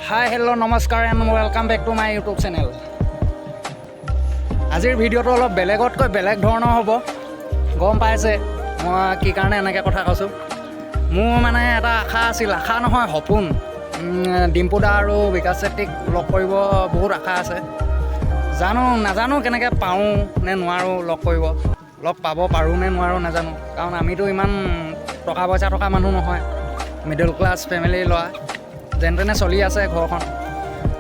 হাই hello' নমস্কাৰ and welcome back to my YouTube channel. আজিৰ ভিডিঅ'টো অলপ বেলেগতকৈ বেলেগ ধৰণৰ হ'ব। গম পাইছে মই কি কাৰণে এনেকৈ কথা কৈছোঁ। মোৰ মানে এটা আশা আছিল, আশা নহয় সপোন। ডিম্পু দা আৰু বিকাশ চেত্ৰীক লগ কৰিব বহুত আশা আছে। নাজানো কেনেকৈ পাওঁ নে নোৱাৰোঁ লগ কৰিব, লগ পাব পাৰোঁ নে নোৱাৰোঁ নাজানো। কাৰণ আমিতো ইমান টকা পইচা থকা মানুহ নহয়, মিডল ক্লাছ ফেমিলিৰ ল'ৰা। যেন তেনে চলি আছে ঘৰখন।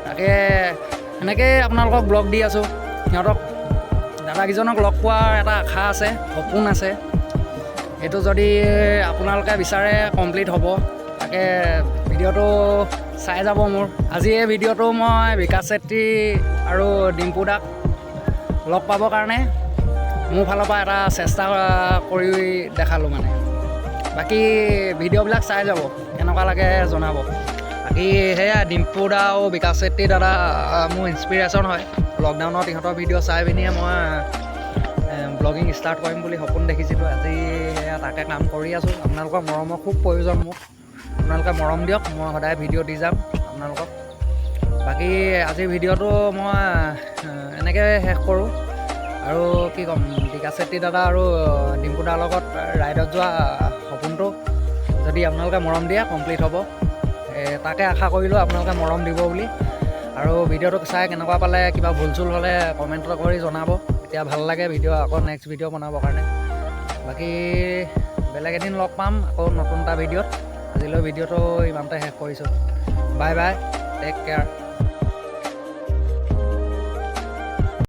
তাকে এনেকৈয়ে আপোনালোকক ব্লগ দি আছোঁ। সিহঁতক দাদাকেইজনক লগ পোৱাৰ এটা আশা আছে, সপোন আছে। সেইটো যদি আপোনালোকে বিচাৰে কমপ্লিট হ'ব। তাকে ভিডিঅ'টো চাই যাব মোৰ। আজি এই ভিডিঅ'টো মই বিকাশ চেত্ৰী আৰু ডিম্পু দাক লগ পাবৰ কাৰণে মোৰ ফালৰ পৰা এটা চেষ্টা কৰি দেখালোঁ মানে। বাকী ভিডিঅ'বিলাক চাই যাব, কেনেকুৱা লাগে জনাব। বাকী সেয়া ডিম্পু দা আৰু বিকাশ চেত্ৰী দাদা মোৰ ইনস্পিৰেশ্যন হয়। লকডাউনত ইহঁতৰ ভিডিঅ' চাই পিনিয়ে মই ব্লগিং ষ্টাৰ্ট কৰিম বুলি সপোন দেখিছিলোঁ। আজি সেয়া তাকে কাম কৰি আছোঁ। আপোনালোকৰ মৰমৰ খুব প্ৰয়োজন মোক। আপোনালোকে মৰম দিয়ক, মই সদায় ভিডিঅ' দি যাম আপোনালোকক। বাকী আজিৰ ভিডিঅ'টো মই এনেকৈ শেষ কৰোঁ। আৰু কি ক'ম, বিকাশ চেত্ৰী দাদা আৰু ডিম্পু দাৰ লগত ৰাইডত যোৱা সপোনটো যদি আপোনালোকে মৰম দিয়ে কমপ্লিট হ'ব। তাকে আশা কৰিলোঁ আপোনালোকে মৰম দিব বুলি। আৰু ভিডিঅ'টো চাই কেনেকুৱা পালে, কিবা ভুল চুল হ'লে কমেণ্ট কৰি জনাব। এতিয়া ভাল লাগে ভিডিঅ' আকৌ নেক্সট ভিডিঅ' বনাবৰ কাৰণে। বাকী বেলেগ এদিন লগ পাম আকৌ নতুন এটা ভিডিঅ'ত। আজিলৈ ভিডিঅ'টো ইমানতে শেষ কৰিছোঁ। Bye bye, take care.